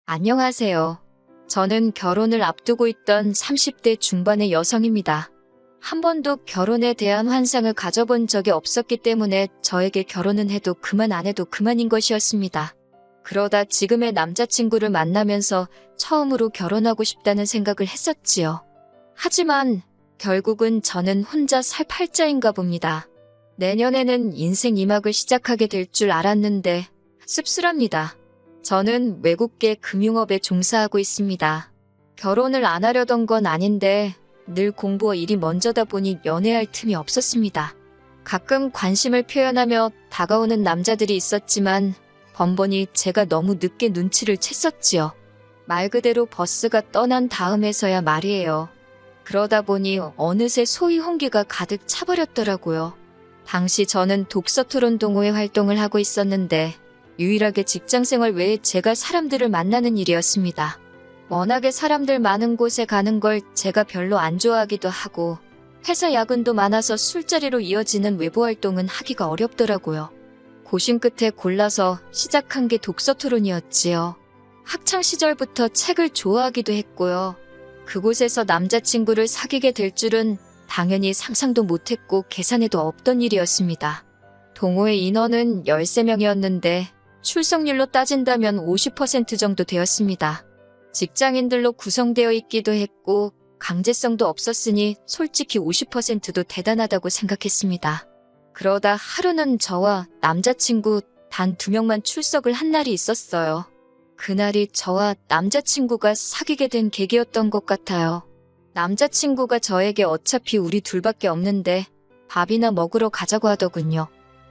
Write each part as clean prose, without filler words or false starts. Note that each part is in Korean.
안녕하세요. 저는 결혼을 앞두고 있던 30대 중반의 여성입니다. 한 번도 결혼에 대한 환상을 가져본 적이 없었기 때문에 저에게 결혼은 해도 그만 안 해도 그만인 것이었습니다. 그러다 지금의 남자친구를 만나면서 처음으로 결혼하고 싶다는 생각을 했었지요. 하지만 결국은 저는 혼자 살 팔자인가 봅니다. 내년에는 인생 2막을 시작하게 될 줄 알았는데 씁쓸합니다. 저는 외국계 금융업에 종사하고 있습니다. 결혼을 안 하려던 건 아닌데 늘 공부와 일이 먼저다 보니 연애할 틈이 없었습니다. 가끔 관심을 표현하며 다가오는 남자들이 있었지만 번번이 제가 너무 늦게 눈치를 챘었지요. 말 그대로 버스가 떠난 다음에서야 말이에요. 그러다 보니 어느새 소위 홍기가 가득 차버렸더라고요. 당시 저는 독서토론 동호회 활동을 하고 있었는데 유일하게 직장생활 외에 제가 사람들을 만나는 일이었습니다. 워낙에 사람들 많은 곳에 가는 걸 제가 별로 안 좋아하기도 하고 회사 야근도 많아서 술자리로 이어지는 외부 활동은 하기가 어렵더라고요. 고심 끝에 골라서 시작한 게 독서토론이었지요. 학창시절부터 책을 좋아하기도 했고요. 그곳에서 남자친구를 사귀게 될 줄은 당연히 상상도 못했고 계산에도 없던 일이었습니다. 동호회 인원은 13명이었는데 출석률로 따진다면 50% 정도 되었습니다. 직장인들로 구성되어 있기도 했고 강제성도 없었으니 솔직히 50%도 대단하다고 생각했습니다. 그러다 하루는 저와 남자친구 단 2명만 출석을 한 날이 있었어요. 그날이 저와 남자친구가 사귀게 된 계기였던 것 같아요. 남자친구가 저에게 어차피 우리 둘밖에 없는데 밥이나 먹으러 가자고 하더군요.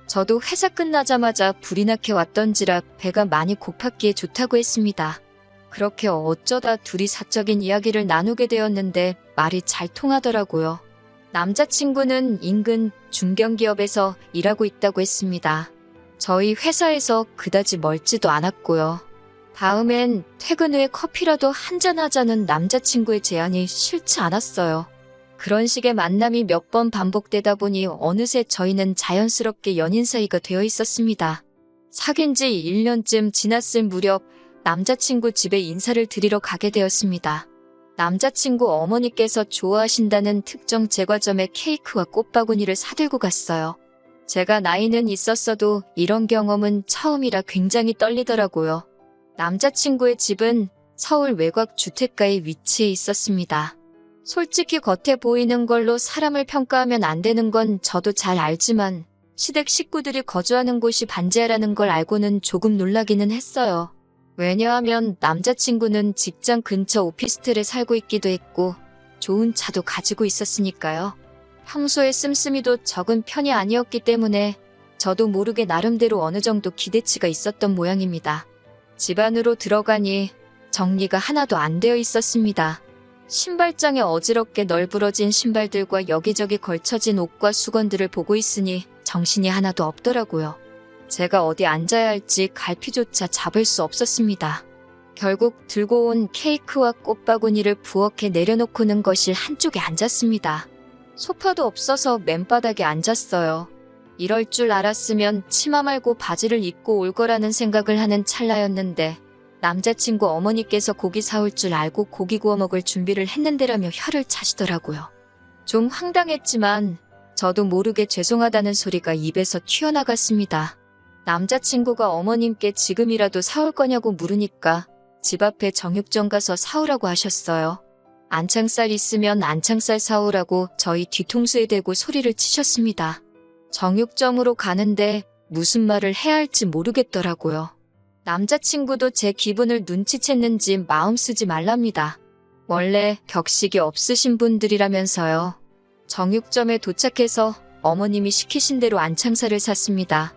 저도 회사 끝나자마자 불이 나게 왔던지라 배가 많이 고팠기에 좋다고 했습니다. 그렇게 어쩌다 둘이 사적인 이야기를 나누게 되었는데 말이 잘 통하더라고요. 남자친구는 인근 중견기업에서 일하고 있다고 했습니다. 저희 회사에서 그다지 멀지도 않았고요. 다음엔 퇴근 후에 커피라도 한잔하자는 남자친구의 제안이 싫지 않았어요. 그런 식의 만남이 몇 번 반복되다 보니 어느새 저희는 자연스럽게 연인 사이가 되어 있었습니다. 사귄 지 1년쯤 지났을 무렵 남자친구 집에 인사를 드리러 가게 되었습니다. 남자친구 어머니께서 좋아하신다는 특정 제과점에 케이크와 꽃바구니를 사들고 갔어요. 제가 나이는 있었어도 이런 경험은 처음이라 굉장히 떨리더라고요. 남자친구의 집은 서울 외곽 주택가에 위치해 있었습니다. 솔직히 겉에 보이는 걸로 사람을 평가하면 안 되는 건 저도 잘 알지만 시댁 식구들이 거주하는 곳이 반지하라는 걸 알고는 조금 놀라기는 했어요. 왜냐하면 남자친구는 직장 근처 오피스텔에 살고 있기도 했고 좋은 차도 가지고 있었으니까요. 평소에 씀씀이도 적은 편이 아니었기 때문에 저도 모르게 나름대로 어느 정도 기대치가 있었던 모양입니다. 집 안으로 들어가니 정리가 하나도 안 되어 있었습니다. 신발장에 어지럽게 널브러진 신발들과 여기저기 걸쳐진 옷과 수건들을 보고 있으니 정신이 하나도 없더라고요. 제가 어디 앉아야 할지 갈피조차 잡을 수 없었습니다. 결국 들고 온 케이크와 꽃바구니를 부엌에 내려놓고는 거실 한쪽에 앉았습니다. 소파도 없어서 맨바닥에 앉았어요. 이럴 줄 알았으면 치마 말고 바지를 입고 올 거라는 생각을 하는 찰나였는데 남자친구 어머니께서 고기 사올 줄 알고 고기 구워 먹을 준비를 했는데라며 혀를 차시더라고요. 좀 황당했지만 저도 모르게 죄송하다는 소리가 입에서 튀어나갔습니다. 남자친구가 어머님께 지금이라도 사올 거냐고 물으니까 집 앞에 정육점 가서 사오라고 하셨어요. 안창살 있으면 안창살 사오라고 저희 뒤통수에 대고 소리를 치셨습니다. 정육점으로 가는데 무슨 말을 해야 할지 모르겠더라고요. 남자친구도 제 기분을 눈치챘는지 마음 쓰지 말랍니다. 원래 격식이 없으신 분들이라면서요. 정육점에 도착해서 어머님이 시키신 대로 안창살을 샀습니다.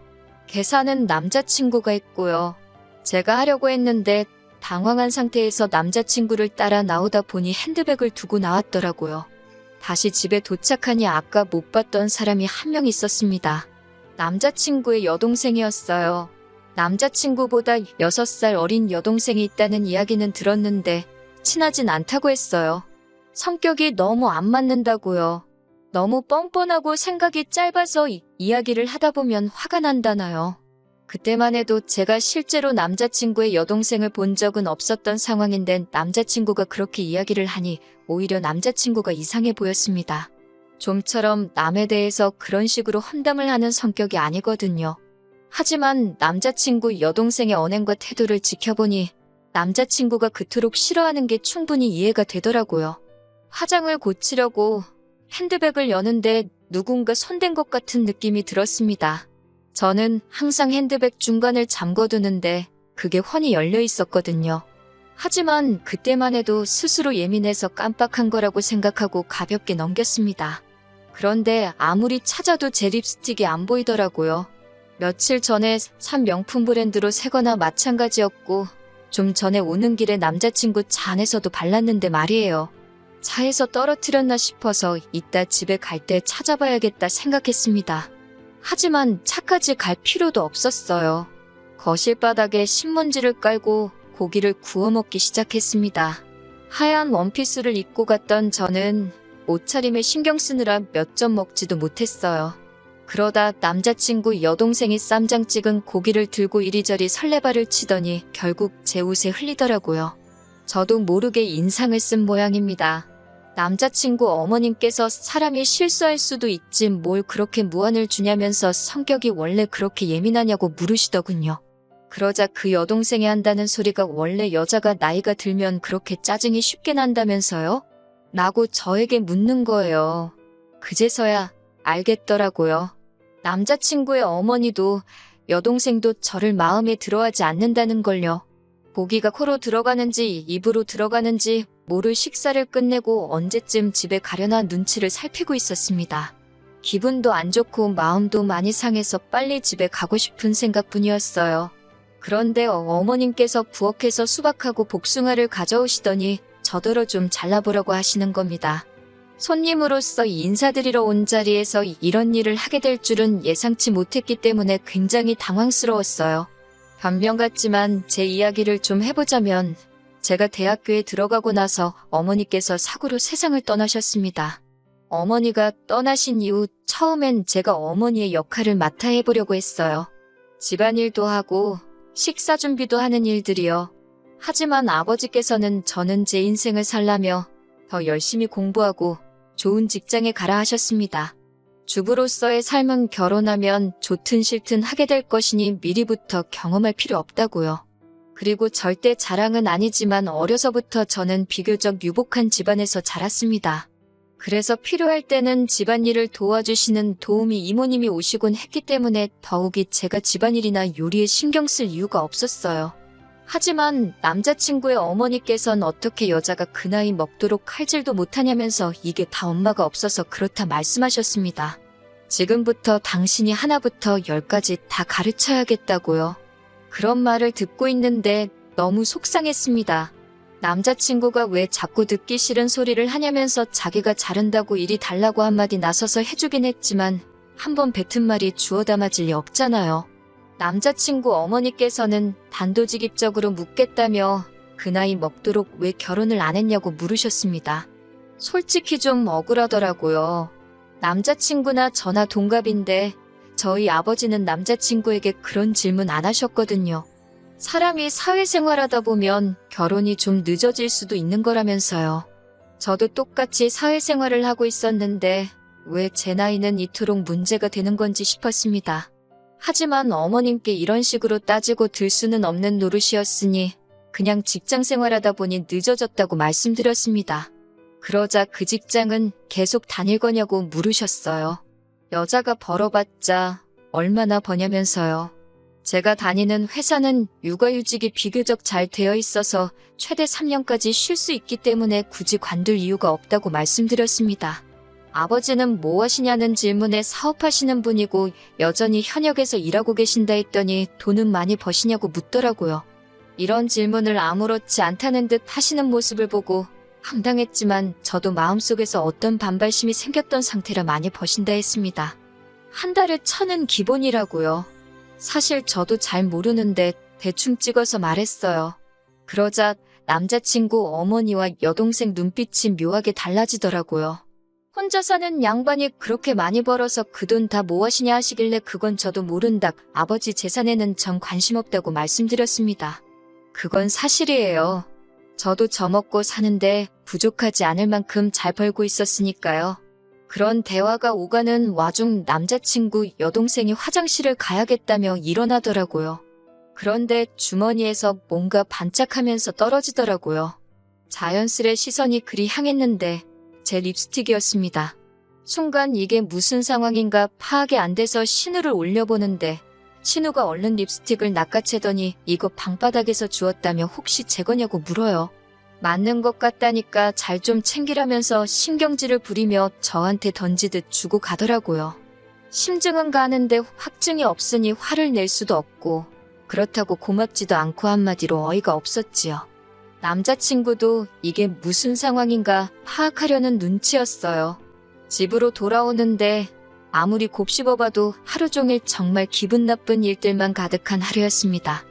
계산은 남자친구가 했고요. 제가 하려고 했는데 당황한 상태에서 남자친구를 따라 나오다 보니 핸드백을 두고 나왔더라고요. 다시 집에 도착하니 아까 못 봤던 사람이 한 명 있었습니다. 남자친구의 여동생이었어요. 남자친구보다 6살 어린 여동생이 있다는 이야기는 들었는데 친하진 않다고 했어요. 성격이 너무 안 맞는다고요. 너무 뻔뻔하고 생각이 짧아서 이야기를 하다 보면 화가 난다나요. 그때만 해도 제가 실제로 남자친구의 여동생을 본 적은 없었던 상황인데 남자친구가 그렇게 이야기를 하니 오히려 남자친구가 이상해 보였습니다. 좀처럼 남에 대해서 그런 식으로 험담을 하는 성격이 아니거든요. 하지만 남자친구 여동생의 언행과 태도를 지켜보니 남자친구가 그토록 싫어하는 게 충분히 이해가 되더라고요. 화장을 고치려고 핸드백을 여는데 누군가 손댄 것 같은 느낌이 들었습니다. 저는 항상 핸드백 중간을 잠궈두는데 그게 훤히 열려 있었거든요. 하지만 그때만 해도 스스로 예민해서 깜빡한 거라고 생각하고 가볍게 넘겼습니다. 그런데 아무리 찾아도 제 립스틱이 안 보이더라고요. 며칠 전에 산 명품 브랜드로 새거나 마찬가지였고 좀 전에 오는 길에 남자친구 차 안에서도 발랐는데 말이에요. 차에서 떨어뜨렸나 싶어서 이따 집에 갈 때 찾아봐야겠다 생각했습니다. 하지만 차까지 갈 필요도 없었어요. 거실 바닥에 신문지를 깔고 고기를 구워 먹기 시작했습니다. 하얀 원피스를 입고 갔던 저는 옷차림에 신경 쓰느라 몇 점 먹지도 못했어요. 그러다 남자친구 여동생이 쌈장 찍은 고기를 들고 이리저리 설레발을 치더니 결국 제 옷에 흘리더라고요. 저도 모르게 인상을 쓴 모양입니다. 남자친구 어머님께서 사람이 실수할 수도 있지 뭘 그렇게 무안을 주냐면서 성격이 원래 그렇게 예민하냐고 물으시더군요. 그러자 그 여동생이 한다는 소리가 원래 여자가 나이가 들면 그렇게 짜증이 쉽게 난다면서요? 라고 저에게 묻는 거예요. 그제서야 알겠더라고요. 남자친구의 어머니도 여동생도 저를 마음에 들어하지 않는다는 걸요. 고기가 코로 들어가는지 입으로 들어가는지 모를 식사를 끝내고 언제쯤 집에 가려나 눈치를 살피고 있었습니다. 기분도 안 좋고 마음도 많이 상해서 빨리 집에 가고 싶은 생각뿐이었어요. 그런데 어머님께서 부엌에서 수박하고 복숭아를 가져오시더니 저더러 좀 잘라보라고 하시는 겁니다. 손님으로서 인사드리러 온 자리에서 이런 일을 하게 될 줄은 예상치 못했기 때문에 굉장히 당황스러웠어요. 변명 같지만 제 이야기를 좀 해보자면 제가 대학교에 들어가고 나서 어머니께서 사고로 세상을 떠나셨습니다. 어머니가 떠나신 이후 처음엔 제가 어머니의 역할을 맡아 해보려고 했어요. 집안일도 하고 식사 준비도 하는 일들이요. 하지만 아버지께서는 저는 제 인생을 살라며 더 열심히 공부하고 좋은 직장에 가라 하셨습니다. 주부로서의 삶은 결혼하면 좋든 싫든 하게 될 것이니 미리부터 경험할 필요 없다고요. 그리고 절대 자랑은 아니지만 어려서부터 저는 비교적 유복한 집안에서 자랐습니다. 그래서 필요할 때는 집안일을 도와주시는 도우미 이모님이 오시곤 했기 때문에 더욱이 제가 집안일이나 요리에 신경 쓸 이유가 없었어요. 하지만 남자친구의 어머니께서는 어떻게 여자가 그 나이 먹도록 칼질도 못하냐면서 이게 다 엄마가 없어서 그렇다 말씀하셨습니다. 지금부터 당신이 하나부터 10까지 다 가르쳐야겠다고요. 그런 말을 듣고 있는데 너무 속상했습니다. 남자친구가 왜 자꾸 듣기 싫은 소리를 하냐면서 자기가 자른다고 일이 달라고 한마디 나서서 해주긴 했지만 한번 뱉은 말이 주워 담아질 리 없잖아요. 남자친구 어머니께서는 단도직입적으로 묻겠다며 그 나이 먹도록 왜 결혼을 안 했냐고 물으셨습니다. 솔직히 좀 억울하더라고요. 남자친구나 저나 동갑인데 저희 아버지는 남자친구에게 그런 질문 안 하셨거든요. 사람이 사회생활하다 보면 결혼이 좀 늦어질 수도 있는 거라면서요. 저도 똑같이 사회생활을 하고 있었는데 왜 제 나이는 이토록 문제가 되는 건지 싶었습니다. 하지만 어머님께 이런 식으로 따지고 들 수는 없는 노릇이었으니 그냥 직장 생활하다 보니 늦어졌다고 말씀드렸습니다. 그러자 그 직장은 계속 다닐 거냐고 물으셨어요. 여자가 벌어봤자 얼마나 버냐면서요. 제가 다니는 회사는 육아휴직이 비교적 잘 되어 있어서 최대 3년까지 쉴 수 있기 때문에 굳이 관둘 이유가 없다고 말씀드렸습니다. 아버지는 뭐 하시냐는 질문에 사업하시는 분이고 여전히 현역에서 일하고 계신다 했더니 돈은 많이 버시냐고 묻더라고요. 이런 질문을 아무렇지 않다는 듯 하시는 모습을 보고 황당했지만 저도 마음속에서 어떤 반발심이 생겼던 상태라 많이 버신다 했습니다. 한 달에 1,000은 기본이라고요. 사실 저도 잘 모르는데 대충 찍어서 말했어요. 그러자 남자친구 어머니와 여동생 눈빛이 묘하게 달라지더라고요. 혼자 사는 양반이 그렇게 많이 벌어서 그 돈 다 뭐 하시냐 하시길래 그건 저도 모른다. 아버지 재산에는 전 관심 없다고 말씀드렸습니다. 그건 사실이에요. 저도 저 먹고 사는데 부족하지 않을 만큼 잘 벌고 있었으니까요. 그런 대화가 오가는 와중 남자친구 여동생이 화장실을 가야겠다며 일어나더라고요. 그런데 주머니에서 뭔가 반짝하면서 떨어지더라고요. 자연스레 시선이 그리 향했는데 제 립스틱이었습니다. 순간 이게 무슨 상황인가 파악이 안 돼서 신우를 올려보는데 신우가 얼른 립스틱을 낚아채더니 이거 방바닥에서 주웠다며 혹시 제 거냐고 물어요. 맞는 것 같다니까 잘 좀 챙기라면서 신경질을 부리며 저한테 던지듯 주고 가더라고요. 심증은 가는데 확증이 없으니 화를 낼 수도 없고 그렇다고 고맙지도 않고 한마디로 어이가 없었지요. 남자친구도 이게 무슨 상황인가 파악하려는 눈치였어요. 집으로 돌아오는데 아무리 곱씹어봐도 하루 종일 정말 기분 나쁜 일들만 가득한 하루였습니다.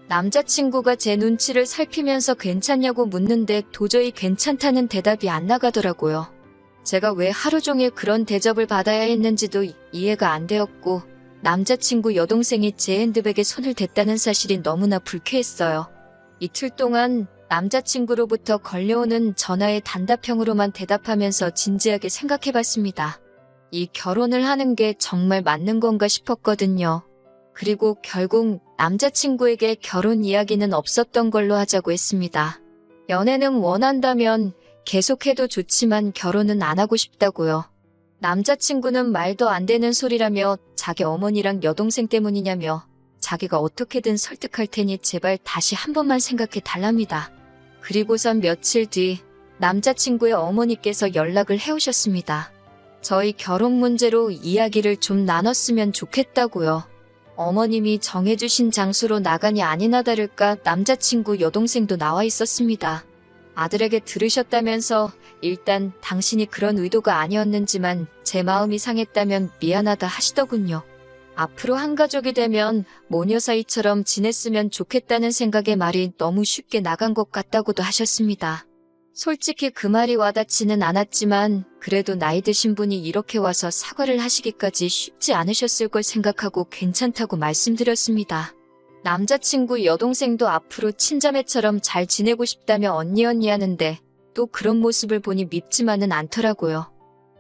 남자친구가 제 눈치를 살피면서 괜찮냐고 묻는데 도저히 괜찮다는 대답이 안 나가더라고요. 제가 왜 하루 종일 그런 대접을 받아야 했는지도 이해가 안 되었고 남자친구 여동생이 제 핸드백에 손을 댔다는 사실이 너무나 불쾌했어요. 이틀 동안 남자친구로부터 걸려오는 전화에 단답형으로만 대답하면서 진지하게 생각해봤습니다. 이 결혼을 하는 게 정말 맞는 건가 싶었거든요. 그리고 결국 남자친구에게 결혼 이야기는 없었던 걸로 하자고 했습니다. 연애는 원한다면 계속해도 좋지만 결혼은 안 하고 싶다고요. 남자친구는 말도 안 되는 소리라며 자기 어머니랑 여동생 때문이냐며 자기가 어떻게든 설득할 테니 제발 다시 한 번만 생각해 달랍니다. 그리고선 며칠 뒤 남자친구의 어머니께서 연락을 해오셨습니다. 저희 결혼 문제로 이야기를 좀 나눴으면 좋겠다고요. 어머님이 정해주신 장소로 나가니 아니나 다를까 남자친구 여동생도 나와 있었습니다. 아들에게 들으셨다면서 일단 당신이 그런 의도가 아니었는지만 제 마음이 상했다면 미안하다 하시더군요. 앞으로 한 가족이 되면 모녀 사이처럼 지냈으면 좋겠다는 생각에 말이 너무 쉽게 나간 것 같다고도 하셨습니다. 솔직히 그 말이 와닿지는 않았지만 그래도 나이 드신 분이 이렇게 와서 사과를 하시기까지 쉽지 않으셨을 걸 생각하고 괜찮다고 말씀드렸습니다. 남자친구 여동생도 앞으로 친자매처럼 잘 지내고 싶다며 언니 하는데 또 그런 모습을 보니 밉지만은 않더라고요.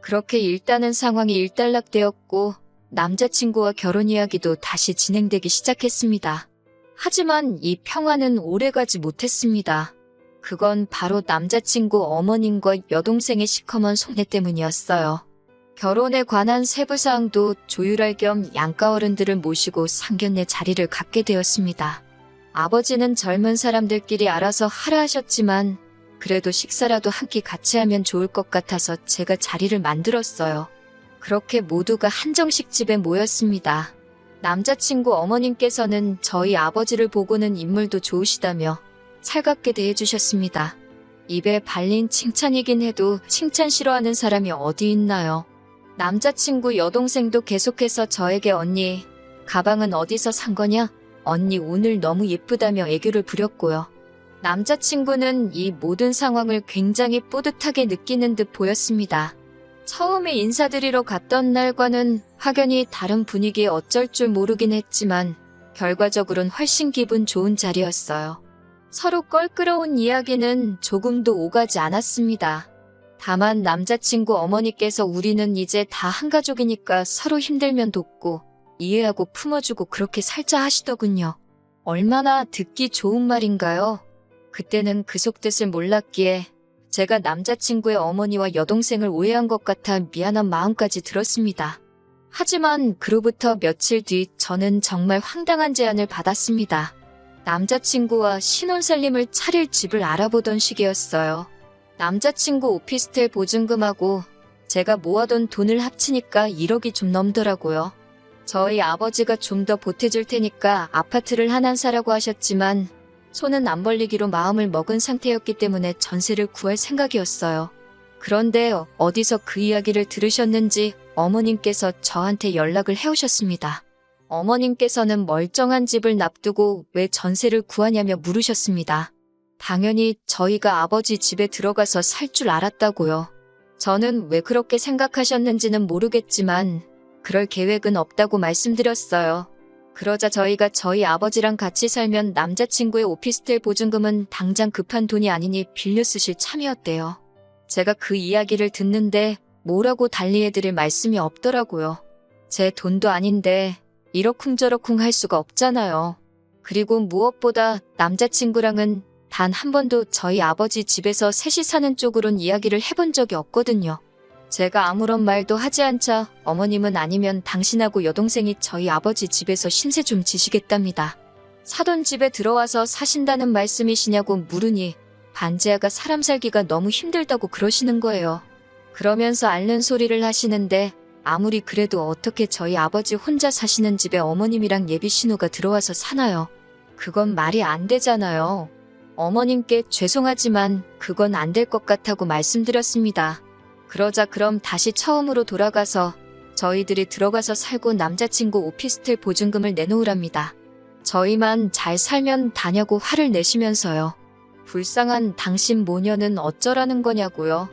그렇게 일단은 상황이 일단락되었고 남자친구와 결혼 이야기도 다시 진행되기 시작했습니다. 하지만 이 평화는 오래가지 못했습니다. 그건 바로 남자친구 어머님과 여동생의 시커먼 속내 때문이었어요. 결혼에 관한 세부사항도 조율할 겸 양가 어른들을 모시고 상견례 자리를 갖게 되었습니다. 아버지는 젊은 사람들끼리 알아서 하라 하셨지만 그래도 식사라도 한 끼 같이 하면 좋을 것 같아서 제가 자리를 만들었어요. 그렇게 모두가 한정식 집에 모였습니다. 남자친구 어머님께서는 저희 아버지를 보고는 인물도 좋으시다며 살갑게 대해주셨습니다. 입에 발린 칭찬이긴 해도 칭찬 싫어하는 사람이 어디 있나요? 남자친구 여동생도 계속해서 저에게 언니, 가방은 어디서 산 거냐? 언니 오늘 너무 예쁘다며 애교를 부렸고요. 남자친구는 이 모든 상황을 굉장히 뿌듯하게 느끼는 듯 보였습니다. 처음에 인사드리러 갔던 날과는 확연히 다른 분위기에 어쩔 줄 모르긴 했지만 결과적으로는 훨씬 기분 좋은 자리였어요. 서로 껄끄러운 이야기는 조금도 오가지 않았습니다. 다만 남자친구 어머니께서 우리는 이제 다 한 가족이니까 서로 힘들면 돕고 이해하고 품어주고 그렇게 살자 하시더군요. 얼마나 듣기 좋은 말인가요? 그때는 그 속뜻을 몰랐기에 제가 남자친구의 어머니와 여동생을 오해한 것 같아 미안한 마음까지 들었습니다. 하지만 그로부터 며칠 뒤 저는 정말 황당한 제안을 받았습니다. 남자친구와 신혼살림을 차릴 집을 알아보던 시기였어요. 남자친구 오피스텔 보증금하고 제가 모아둔 돈을 합치니까 1억이 좀 넘더라고요. 저희 아버지가 좀 더 보태줄 테니까 아파트를 하나 사라고 하셨지만 손은 안 벌리기로 마음을 먹은 상태였기 때문에 전세를 구할 생각이었어요. 그런데 어디서 그 이야기를 들으셨는지 어머님께서 저한테 연락을 해오셨습니다. 어머님께서는 멀쩡한 집을 납두고 왜 전세를 구하냐며 물으셨습니다. 당연히 저희가 아버지 집에 들어가서 살 줄 알았다고요. 저는 왜 그렇게 생각하셨는지는 모르겠지만 그럴 계획은 없다고 말씀드렸어요. 그러자 저희가 저희 아버지랑 같이 살면 남자친구의 오피스텔 보증금은 당장 급한 돈이 아니니 빌려 쓰실 참이었대요. 제가 그 이야기를 듣는데 뭐라고 달리해드릴 말씀이 없더라고요. 제 돈도 아닌데 이러쿵저러쿵 할 수가 없잖아요. 그리고 무엇보다 남자친구랑은 단 한 번도 저희 아버지 집에서 셋이 사는 쪽으론 이야기를 해본 적이 없거든요. 제가 아무런 말도 하지 않자 어머님은 아니면 당신하고 여동생이 저희 아버지 집에서 신세 좀 지시겠답니다. 사돈 집에 들어와서 사신다는 말씀이시냐고 물으니 반지하가 사람 살기가 너무 힘들다고 그러시는 거예요. 그러면서 앓는 소리를 하시는데 아무리 그래도 어떻게 저희 아버지 혼자 사시는 집에 어머님이랑 예비 신우가 들어와서 사나요? 그건 말이 안 되잖아요. 어머님께 죄송하지만 그건 안 될 것 같다고 말씀드렸습니다. 그러자 그럼 다시 처음으로 돌아가서 저희들이 들어가서 살고 남자친구 오피스텔 보증금을 내놓으랍니다. 저희만 잘 살면 다냐고 화를 내시면서요. 불쌍한 당신 모녀는 어쩌라는 거냐고요.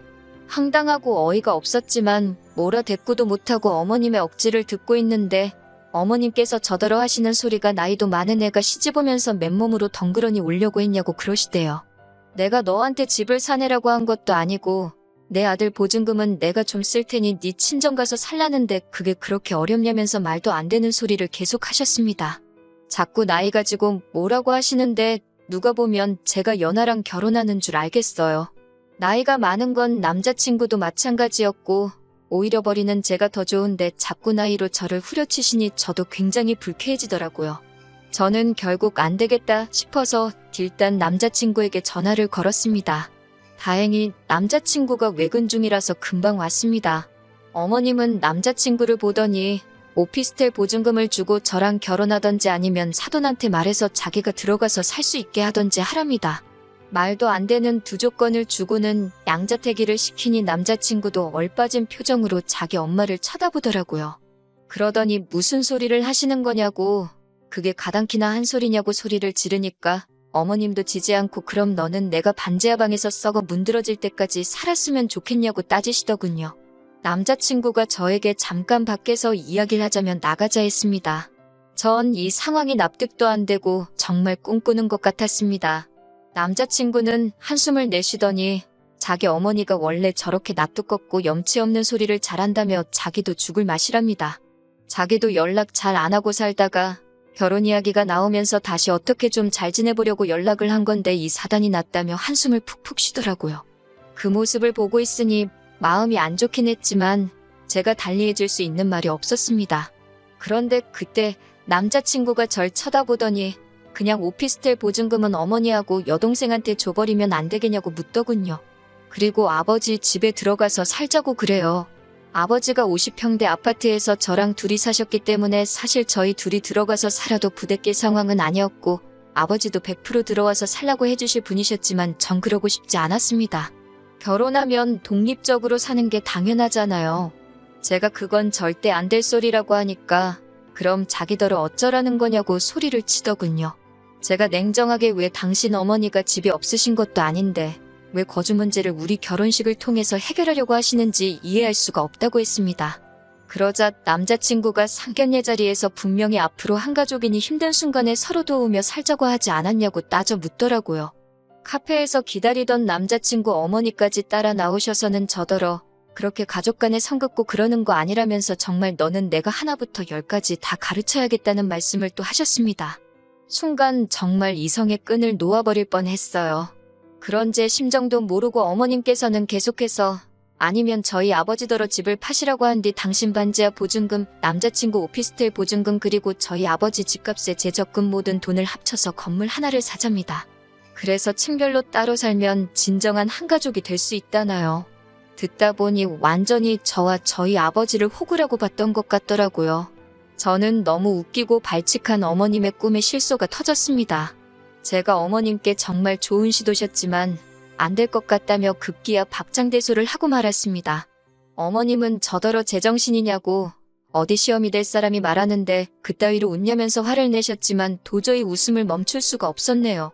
황당하고 어이가 없었지만 뭐라 대꾸도 못하고 어머님의 억지를 듣고 있는데 어머님께서 저더러 하시는 소리가 나이도 많은 애가 시집 오면서 맨몸으로 덩그러니 오려고 했냐고 그러시대요. 내가 너한테 집을 사내라고 한 것도 아니고 내 아들 보증금은 내가 좀 쓸 테니 네 친정 가서 살라는데 그게 그렇게 어렵냐면서 말도 안 되는 소리를 계속 하셨습니다. 자꾸 나이 가지고 뭐라고 하시는데 누가 보면 제가 연하랑 결혼하는 줄 알겠어요. 나이가 많은 건 남자친구도 마찬가지였고 오히려 버리는 제가 더 좋은데 자꾸 나이로 저를 후려치시니 저도 굉장히 불쾌해지더라고요. 저는 결국 안 되겠다 싶어서 일단 남자친구에게 전화를 걸었습니다. 다행히 남자친구가 외근 중이라서 금방 왔습니다. 어머님은 남자친구를 보더니 오피스텔 보증금을 주고 저랑 결혼하던지 아니면 사돈한테 말해서 자기가 들어가서 살 수 있게 하던지 하랍니다. 말도 안 되는 두 조건을 주고는 양자택일을 시키니 남자친구도 얼빠진 표정으로 자기 엄마를 쳐다보더라고요. 그러더니 무슨 소리를 하시는 거냐고, 그게 가당키나 한 소리냐고 소리를 지르니까 어머님도 지지 않고 그럼 너는 내가 반지하 방에서 썩어 문드러질 때까지 살았으면 좋겠냐고 따지시더군요. 남자친구가 저에게 잠깐 밖에서 이야기를 하자면 나가자 했습니다. 전 이 상황이 납득도 안 되고 정말 꿈꾸는 것 같았습니다. 남자친구는 한숨을 내쉬더니 자기 어머니가 원래 저렇게 낯두껍고 염치 없는 소리를 잘한다며 자기도 죽을 맛이랍니다. 자기도 연락 잘 안 하고 살다가 결혼 이야기가 나오면서 다시 어떻게 좀 잘 지내보려고 연락을 한 건데 이 사단이 났다며 한숨을 푹푹 쉬더라고요. 그 모습을 보고 있으니 마음이 안 좋긴 했지만 제가 달리해줄 수 있는 말이 없었습니다. 그런데 그때 남자친구가 절 쳐다보더니 그냥 오피스텔 보증금은 어머니하고 여동생한테 줘버리면 안 되겠냐고 묻더군요. 그리고 아버지 집에 들어가서 살자고 그래요. 아버지가 50평대 아파트에서 저랑 둘이 사셨기 때문에 사실 저희 둘이 들어가서 살아도 부대낄 상황은 아니었고 아버지도 100% 들어와서 살라고 해주실 분이셨지만 전 그러고 싶지 않았습니다. 결혼하면 독립적으로 사는 게 당연하잖아요. 제가 그건 절대 안 될 소리라고 하니까 그럼 자기더러 어쩌라는 거냐고 소리를 치더군요. 제가 냉정하게 왜 당신 어머니가 집이 없으신 것도 아닌데 왜 거주 문제를 우리 결혼식을 통해서 해결하려고 하시는지 이해할 수가 없다고 했습니다. 그러자 남자친구가 상견례 자리에서 분명히 앞으로 한 가족이니 힘든 순간에 서로 도우며 살자고 하지 않았냐고 따져 묻더라고요. 카페에서 기다리던 남자친구 어머니까지 따라 나오셔서는 저더러 그렇게 가족 간에 선 긋고 그러는 거 아니라면서 정말 너는 내가 하나부터 열까지 다 가르쳐야겠다는 말씀을 또 하셨습니다. 순간 정말 이성의 끈을 놓아버릴 뻔했어요. 그런 제 심정도 모르고 어머님께서는 계속해서 아니면 저희 아버지더러 집을 파시라고 한 뒤 당신 반지하 보증금, 남자친구 오피스텔 보증금 그리고 저희 아버지 집값에 제 적금 모든 돈을 합쳐서 건물 하나를 사잡니다. 그래서 층별로 따로 살면 진정한 한 가족이 될 수 있다나요. 듣다 보니 완전히 저와 저희 아버지를 호구라고 봤던 것 같더라고요. 저는 너무 웃기고 발칙한 어머님의 꿈에 실소가 터졌습니다. 제가 어머님께 정말 좋은 시도셨지만 안 될 것 같다며 급기야 박장대소를 하고 말았습니다. 어머님은 저더러 제정신이냐고 어디 시험이 될 사람이 말하는데 그따위로 웃냐면서 화를 내셨지만 도저히 웃음을 멈출 수가 없었네요.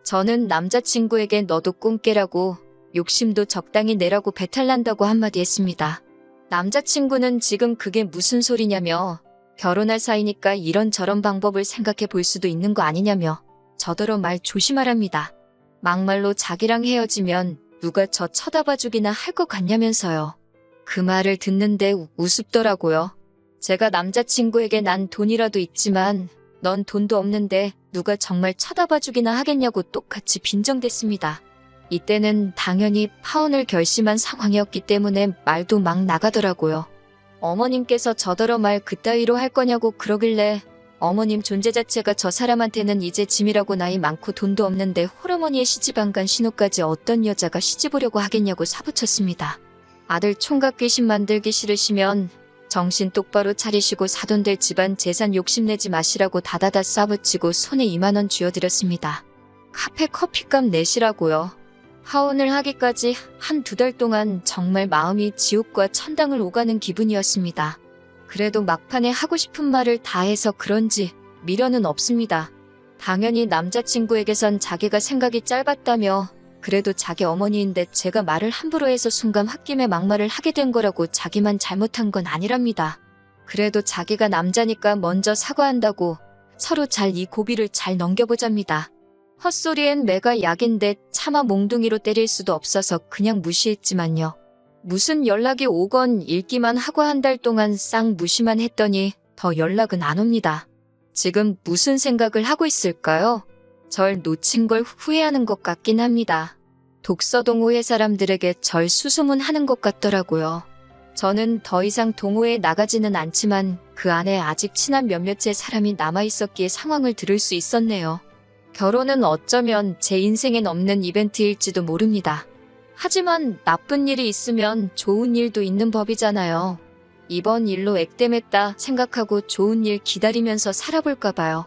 저는 남자친구에게 너도 꿈 깨라고 욕심도 적당히 내라고 배탈난다고 한마디 했습니다. 남자친구는 지금 그게 무슨 소리냐며 결혼할 사이니까 이런저런 방법을 생각해 볼 수도 있는 거 아니냐며 저더러 말 조심하랍니다. 막말로 자기랑 헤어지면 누가 저 쳐다봐주기나 할 것 같냐면서요. 그 말을 듣는데 우습더라고요. 제가 남자친구에게 난 돈이라도 있지만 넌 돈도 없는데 누가 정말 쳐다봐주기나 하겠냐고 똑같이 빈정댔습니다. 이때는 당연히 파혼을 결심한 상황이었기 때문에 말도 막 나가더라고요. 어머님께서 저더러 말 그따위로 할 거냐고 그러길래 어머님 존재 자체가 저 사람한테는 이제 짐이라고 나이 많고 돈도 없는데 홀어머니의 시집 안 간 신우까지 어떤 여자가 시집 오려고 하겠냐고 사부쳤습니다. 아들 총각 귀신 만들기 싫으시면 정신 똑바로 차리시고 사돈될 집안 재산 욕심내지 마시라고 다다다 싸붙이고 손에 2만 원 쥐어드렸습니다. 카페 커피값 내시라고요. 파혼을 하기까지 한 2달 동안 정말 마음이 지옥과 천당을 오가는 기분이었습니다. 그래도 막판에 하고 싶은 말을 다 해서 그런지 미련은 없습니다. 당연히 남자친구에게선 자기가 생각이 짧았다며 그래도 자기 어머니인데 제가 말을 함부로 해서 순간 홧김에 막말을 하게 된 거라고 자기만 잘못한 건 아니랍니다. 그래도 자기가 남자니까 먼저 사과한다고 서로 잘 이 고비를 잘 넘겨보잡니다. 헛소리엔 매가 약인데 차마 몽둥이로 때릴 수도 없어서 그냥 무시했지만요. 무슨 연락이 오건 읽기만 하고 한 달 동안 싹 무시만 했더니 더 연락은 안 옵니다. 지금 무슨 생각을 하고 있을까요? 절 놓친 걸 후회하는 것 같긴 합니다. 독서 동호회 사람들에게 절 수소문하는 것 같더라고요. 저는 더 이상 동호회에 나가지는 않지만 그 안에 아직 친한 몇몇의 사람이 남아있었기에 상황을 들을 수 있었네요. 결혼은 어쩌면 제 인생엔 없는 이벤트일지도 모릅니다. 하지만 나쁜 일이 있으면 좋은 일도 있는 법이잖아요. 이번 일로 액땜했다 생각하고 좋은 일 기다리면서 살아볼까 봐요.